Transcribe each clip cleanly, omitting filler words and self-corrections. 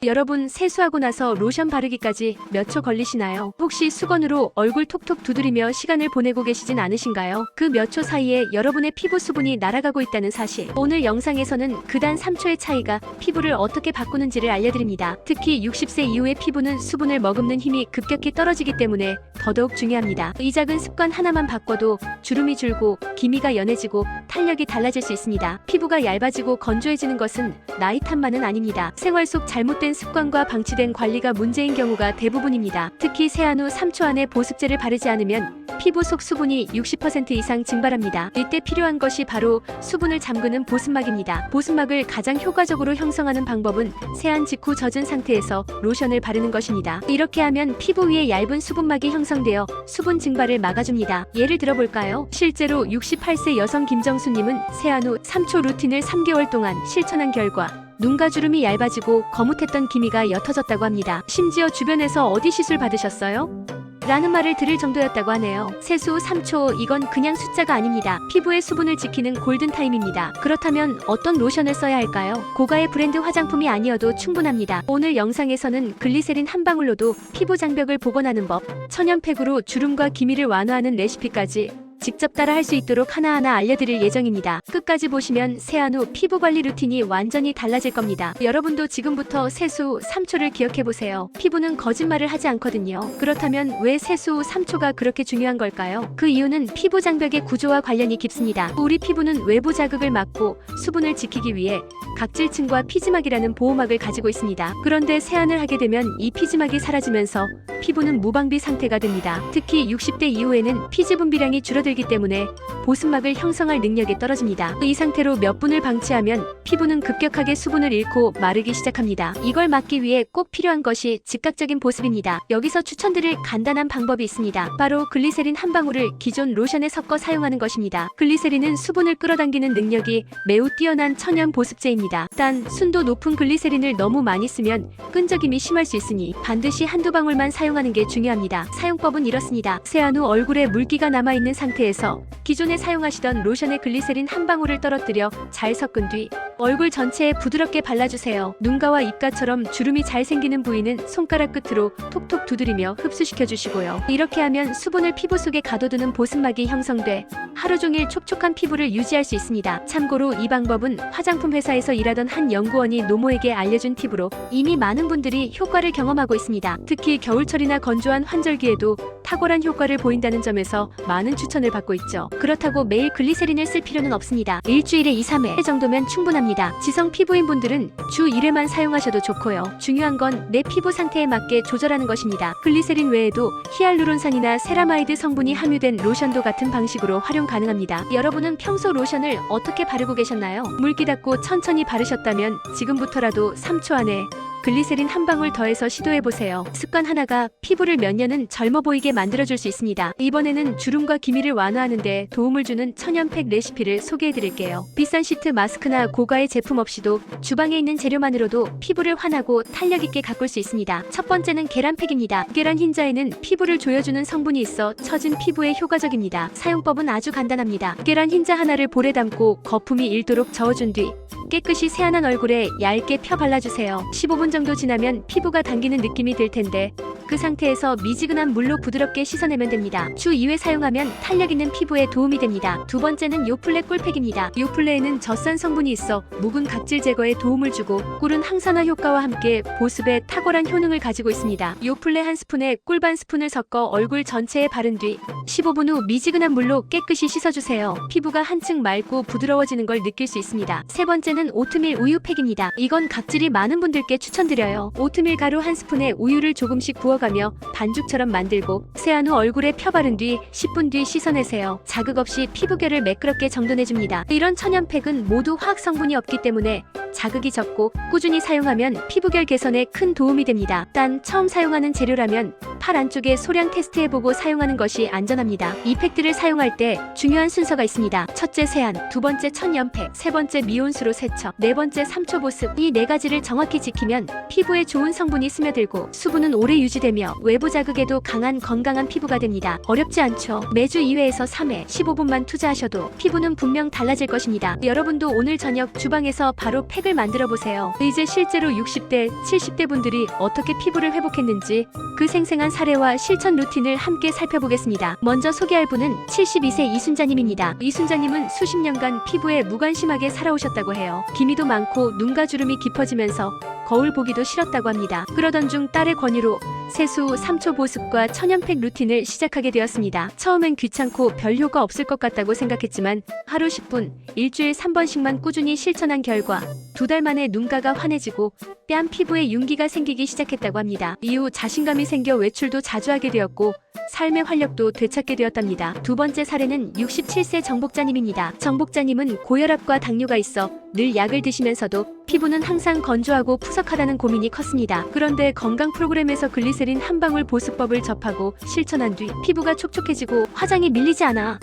여러분, 세수하고 나서 로션 바르기까지 몇 초 걸리시나요? 혹시 수건으로 얼굴 톡톡 두드리며 시간을 보내고 계시진 않으신가요? 그 몇 초 사이에 여러분의 피부 수분이 날아가고 있다는 사실. 오늘 영상에서는 그 단 3초의 차이가 피부를 어떻게 바꾸는지를 알려드립니다. 특히 60세 이후의 피부는 수분을 머금는 힘이 급격히 떨어지기 때문에 더더욱 중요합니다. 이 작은 습관 하나만 바꿔도 주름이 줄고 기미가 연해지고 탄력이 달라질 수 있습니다. 피부가 얇아지고 건조해지는 것은 나이 탓만은 아닙니다. 생활 속 잘못된 습관과 방치된 관리가 문제인 경우가 대부분입니다. 특히 세안 후 3초 안에 보습제를 바르지 않으면 피부 속 수분이 60% 이상 증발합니다. 이때 필요한 것이 바로 수분을 잠그는 보습막입니다. 보습막을 가장 효과적으로 형성하는 방법은 세안 직후 젖은 상태에서 로션을 바르는 것입니다. 이렇게 하면 피부 위에 얇은 수분막이 형성되어 수분 증발을 막아줍니다. 예를 들어볼까요? 실제로 68세 여성 김정수님은 세안 후 3초 루틴을 3개월 동안 실천한 결과 눈가 주름이 얇아지고 거뭇했던 기미가 옅어졌다고 합니다. 심지어 주변에서 어디 시술 받으셨어요? 라는 말을 들을 정도였다고 하네요. 세수 후 3초, 이건 그냥 숫자가 아닙니다. 피부의 수분을 지키는 골든타임입니다. 그렇다면 어떤 로션을 써야 할까요? 고가의 브랜드 화장품이 아니어도 충분합니다. 오늘 영상에서는 글리세린 한 방울로도 피부 장벽을 복원하는 법, 천연팩으로 주름과 기미를 완화하는 레시피까지 직접 따라 할 수 있도록 하나하나 알려드릴 예정입니다. 끝까지 보시면 세안 후 피부 관리 루틴이 완전히 달라질 겁니다. 여러분도 지금부터 세수 후 3초를 기억해보세요. 피부는 거짓말을 하지 않거든요. 그렇다면 왜 세수 후 3초가 그렇게 중요한 걸까요? 그 이유는 피부 장벽의 구조와 관련이 깊습니다. 우리 피부는 외부 자극을 막고 수분을 지키기 위해 각질층과 피지막이라는 보호막을 가지고 있습니다. 그런데 세안을 하게 되면 이 피지막이 사라지면서 피부는 무방비 상태가 됩니다. 특히 60대 이후에는 피지 분비량이 줄어들기 때문에 보습막을 형성할 능력이 떨어집니다. 이 상태로 몇 분을 방치하면 피부는 급격하게 수분을 잃고 마르기 시작합니다. 이걸 막기 위해 꼭 필요한 것이 즉각적인 보습입니다. 여기서 추천드릴 간단한 방법이 있습니다. 바로 글리세린 한 방울을 기존 로션에 섞어 사용하는 것입니다. 글리세린은 수분을 끌어당기는 능력이 매우 뛰어난 천연 보습제입니다. 단 순도 높은 글리세린을 너무 많이 쓰면 끈적임이 심할 수 있으니 반드시 한두 방울만 사용하는 게 중요합니다. 사용법은 이렇습니다. 세안 후 얼굴에 물기가 남아있는 상태에서 기존에 사용하시던 로션의 글리세린 한 방울을 떨어뜨려 잘 섞은 뒤 얼굴 전체에 부드럽게 발라주세요. 눈가와 입가처럼 주름이 잘 생기는 부위는 손가락 끝으로 톡톡 두드리며 흡수시켜주시고요. 이렇게 하면 수분을 피부 속에 가둬두는 보습막이 형성돼 하루 종일 촉촉한 피부를 유지할 수 있습니다. 참고로 이 방법은 화장품 회사에서 일하던 한 연구원이 노모에게 알려준 팁으로 이미 많은 분들이 효과를 경험하고 있습니다. 특히 겨울철이나 건조한 환절기에도 탁월한 효과를 보인다는 점에서 많은 추천을 받고 있죠. 그렇다고 매일 글리세린을 쓸 필요는 없습니다. 일주일에 2-3회 정도면 충분합니다. 지성 피부인 분들은 주 1회만 사용하셔도 좋고요. 중요한 건 내 피부 상태에 맞게 조절하는 것입니다. 글리세린 외에도 히알루론산이나 세라마이드 성분이 함유된 로션도 같은 방식으로 활용 가능합니다. 여러분은 평소 로션을 어떻게 바르고 계셨나요? 물기 닿고 천천히 바르셨다면 지금부터라도 3초 안에 글리세린 한 방울 더해서 시도해보세요. 습관 하나가 피부를 몇 년은 젊어 보이게 만들어줄 수 있습니다. 이번에는 주름과 기미를 완화하는데 도움을 주는 천연팩 레시피를 소개해드릴게요. 비싼 시트 마스크나 고가의 제품 없이도 주방에 있는 재료만으로도 피부를 환하고 탄력있게 가꿀 수 있습니다. 첫 번째는 계란팩입니다. 계란 흰자에는 피부를 조여주는 성분이 있어 처진 피부에 효과적입니다. 사용법은 아주 간단합니다. 계란 흰자 하나를 볼에 담고 거품이 일도록 저어준 뒤 깨끗이 세안한 얼굴에 얇게 펴 발라주세요. 15분 정도 지나면 피부가 당기는 느낌이 들 텐데 그 상태에서 미지근한 물로 부드럽게 씻어내면 됩니다. 주 2회 사용하면 탄력 있는 피부에 도움이 됩니다. 두 번째는 요플레 꿀팩입니다. 요플레에는 젖산 성분이 있어 묵은 각질 제거에 도움을 주고 꿀은 항산화 효과와 함께 보습에 탁월한 효능을 가지고 있습니다. 요플레 한 스푼에 꿀 반 스푼을 섞어 얼굴 전체에 바른 뒤 15분 후 미지근한 물로 깨끗이 씻어주세요. 피부가 한층 맑고 부드러워지는 걸 느낄 수 있습니다. 세 번째는 오트밀 우유팩입니다. 이건 각질이 많은 분들께 추천드려요. 오트밀 가루 한 스푼에 우유를 조금씩 부어가며 반죽처럼 만들고 세안 후 얼굴에 펴 바른 뒤 10분 뒤 씻어내세요. 자극 없이 피부결을 매끄럽게 정돈해줍니다. 이런 천연팩은 모두 화학 성분이 없기 때문에 자극이 적고 꾸준히 사용하면 피부결 개선에 큰 도움이 됩니다. 단 처음 사용하는 재료라면 팔 안쪽에 소량 테스트해보고 사용하는 것이 안전합니다. 이 팩들을 사용할 때 중요한 순서가 있습니다. 첫째 세안, 두 번째 천연팩, 세 번째 미온수로 세척, 네 번째 3초 보습. 이 네 가지를 정확히 지키면 피부에 좋은 성분이 스며들고 수분은 오래 유지되며 외부 자극에도 강한 건강한 피부가 됩니다. 어렵지 않죠? 매주 2회에서 3회 15분만 투자하셔도 피부는 분명 달라질 것입니다. 여러분도 오늘 저녁 주방에서 바로 팩을 만들어 보세요. 이제 실제로 60대, 70대 분들이 어떻게 피부를 회복했는지 그 생생한 사례와 실천 루틴을 함께 살펴보겠습니다. 먼저 소개할 분은 72세 이순자님입니다. 이순자님은 수십 년간 피부에 무관심하게 살아오셨다고 해요. 기미도 많고 눈가 주름이 깊어지면서 거울 보기도 싫었다고 합니다. 그러던 중 딸의 권유로 세수 후 3초 보습과 천연팩 루틴을 시작하게 되었습니다. 처음엔 귀찮고 별 효과 없을 것 같다고 생각했지만 하루 10분, 일주일 3번씩만 꾸준히 실천한 결과 2달 만에 눈가가 환해지고 뺨 피부에 윤기가 생기기 시작했다고 합니다. 이후 자신감이 생겨 외출도 자주 하게 되었고 삶의 활력도 되찾게 되었답니다. 두 번째 사례는 67세 정복자님입니다. 정복자님은 고혈압과 당뇨가 있어 늘 약을 드시면서도 피부는 항상 건조하고 푸석하다는 고민이 컸습니다. 그런데 건강 프로그램에서 글리세린 한 방울 보습법을 접하고 실천한 뒤 피부가 촉촉해지고 화장이 밀리지 않아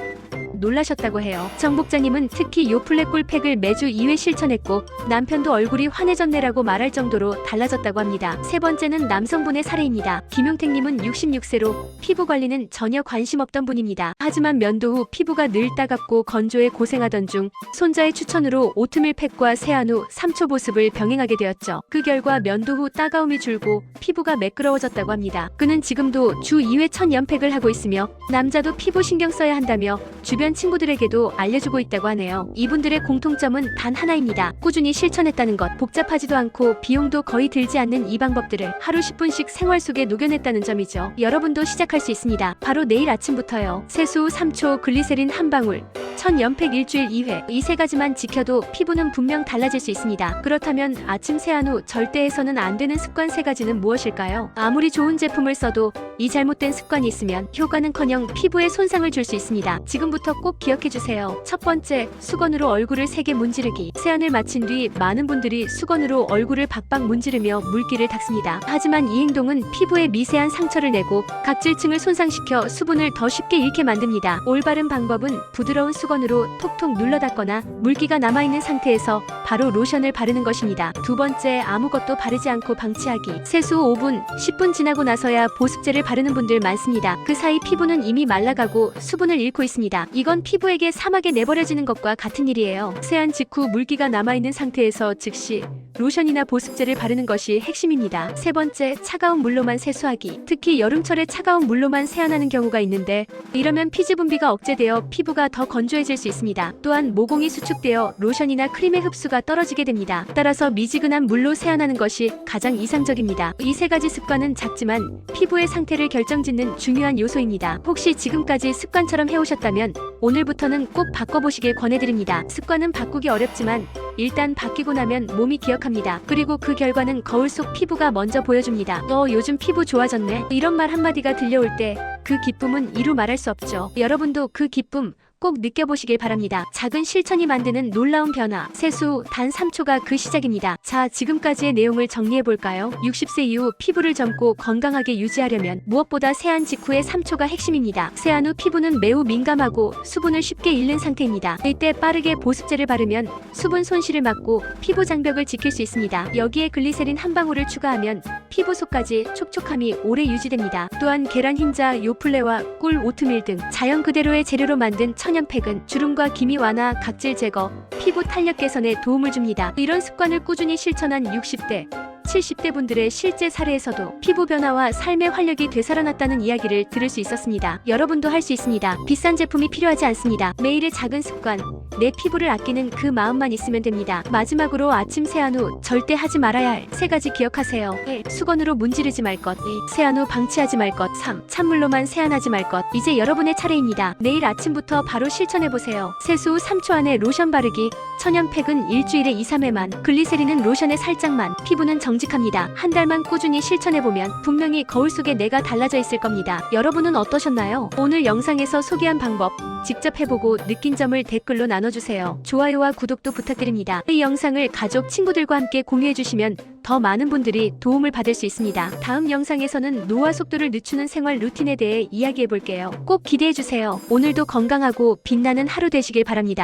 놀라셨다고 해요. 정복자님은 특히 요플레 꿀팩을 매주 2회 실천했고 남편도 얼굴이 환해졌네라고 말할 정도로 달라졌다고 합니다. 세 번째는 남성분의 사례입니다. 김용택님은 66세로 피부 관리는 전혀 관심 없던 분입니다. 하지만 면도 후 피부가 늘 따갑고 건조해 고생하던 중 손자의 추천으로 오트밀 팩과 세안 후 3초 보습을 병행하게 되었죠. 그 결과 면도 후 따가움이 줄고 피부가 매끄러워졌다고 합니다. 그는 지금도 주 2회 천연팩을 하고 있으며 남자도 피부 신경 써야 한다며 주변 친구들에게도 알려주고 있다고 하네요. 이분들의 공통점은 단 하나입니다. 꾸준히 실천했다는 것. 복잡하지도 않고 비용도 거의 들지 않는 이 방법들을 하루 10분씩 생활 속에 녹여냈다는 점이죠. 여러분도 시작할 수 있습니다. 바로 내일 아침부터요. 세수 후 3초, 글리세린 한 방울, 천연팩 일주일 2회. 이 세 가지만 지켜도 피부는 분명 달라질 수 있습니다. 그렇다면 아침 세안 후 절대 해서는 안 되는 습관 세 가지는 무엇일까요? 아무리 좋은 제품을 써도 이 잘못된 습관이 있으면 효과는커녕 피부에 손상을 줄 수 있습니다. 지금부터 꼭 기억해주세요. 첫 번째, 수건으로 얼굴을 세게 문지르기. 세안을 마친 뒤 많은 분들이 수건으로 얼굴을 박박 문지르며 물기를 닦습니다. 하지만 이 행동은 피부에 미세한 상처를 내고 각질층을 손상시켜 수분을 더 쉽게 잃게 만듭니다. 올바른 방법은 부드러운 수건으로 톡톡 눌러 닦거나 물기가 남아있는 상태에서 바로 로션을 바르는 것입니다. 두 번째, 아무것도 바르지 않고 방치하기. 세수 후 5분, 10분 지나고 나서야 보습제를 바르는 분들 많습니다. 그 사이 피부는 이미 말라가고 수분을 잃고 있습니다. 이건 피부에게 사막에 내버려지는 것과 같은 일이에요. 세안 직후 물기가 남아있는 상태에서 즉시 로션이나 보습제를 바르는 것이 핵심입니다. 세 번째, 차가운 물로만 세수하기. 특히 여름철에 차가운 물로만 세안하는 경우가 있는데 이러면 피지 분비가 억제되어 피부가 더 건조해질 수 있습니다. 또한 모공이 수축되어 로션이나 크림의 흡수가 떨어지게 됩니다. 따라서 미지근한 물로 세안하는 것이 가장 이상적입니다. 이 세 가지 습관은 작지만 피부의 상태를 결정짓는 중요한 요소입니다. 혹시 지금까지 습관처럼 해오셨다면 오늘부터는 꼭 바꿔보시길 권해드립니다. 습관은 바꾸기 어렵지만 일단 바뀌고 나면 몸이 기억합니다. 그리고 그 결과는 거울 속 피부가 먼저 보여줍니다. 요즘 피부 좋아졌네. 이런 말 한마디가 들려올 때 그 기쁨은 이루 말할 수 없죠. 여러분도 그 기쁨 꼭 느껴보시길 바랍니다. 작은 실천이 만드는 놀라운 변화. 세수 후 단 3초가 그 시작입니다. 자, 지금까지의 내용을 정리해볼까요? 60세 이후 피부를 젊고 건강하게 유지하려면 무엇보다 세안 직후의 3초가 핵심입니다. 세안 후 피부는 매우 민감하고 수분을 쉽게 잃는 상태입니다. 이때 빠르게 보습제를 바르면 수분 손실을 막고 피부 장벽을 지킬 수 있습니다. 여기에 글리세린 한 방울을 추가하면 피부 속까지 촉촉함이 오래 유지됩니다. 또한 계란 흰자, 요플레와 꿀, 오트밀 등 자연 그대로의 재료로 만든 천연팩은 주름과 기미 완화, 각질 제거, 피부 탄력 개선에 도움을 줍니다. 이런 습관을 꾸준히 실천한 60대, 70대 분들의 실제 사례에서도 피부 변화와 삶의 활력이 되살아났다는 이야기를 들을 수 있었습니다. 여러분도 할 수 있습니다. 비싼 제품이 필요하지 않습니다. 매일의 작은 습관, 내 피부를 아끼는 그 마음만 있으면 됩니다. 마지막으로 아침 세안 후 절대 하지 말아야 할 세 가지 기억하세요. 1. 수건으로 문지르지 말 것. 2. 세안 후 방치하지 말 것. 3. 찬물로만 세안하지 말 것. 이제 여러분의 차례입니다. 내일 아침부터 바로 실천해보세요. 세수 후 3초 안에 로션 바르기, 천연팩은 일주일에 2, 3회만, 글리세린은 로션에 살짝만, 피부는 정직합니다. 한 달만 꾸준히 실천해보면 분명히 거울 속에 내가 달라져 있을 겁니다. 여러분은 어떠셨나요? 오늘 영상에서 소개한 방법 직접 해보고 느낀 점을 댓글로 나눠주세요. 좋아요와 구독도 부탁드립니다. 이 영상을 가족, 친구들과 함께 공유해주시면 더 많은 분들이 도움을 받을 수 있습니다. 다음 영상에서는 노화 속도를 늦추는 생활 루틴에 대해 이야기해볼게요. 꼭 기대해주세요. 오늘도 건강하고 빛나는 하루 되시길 바랍니다.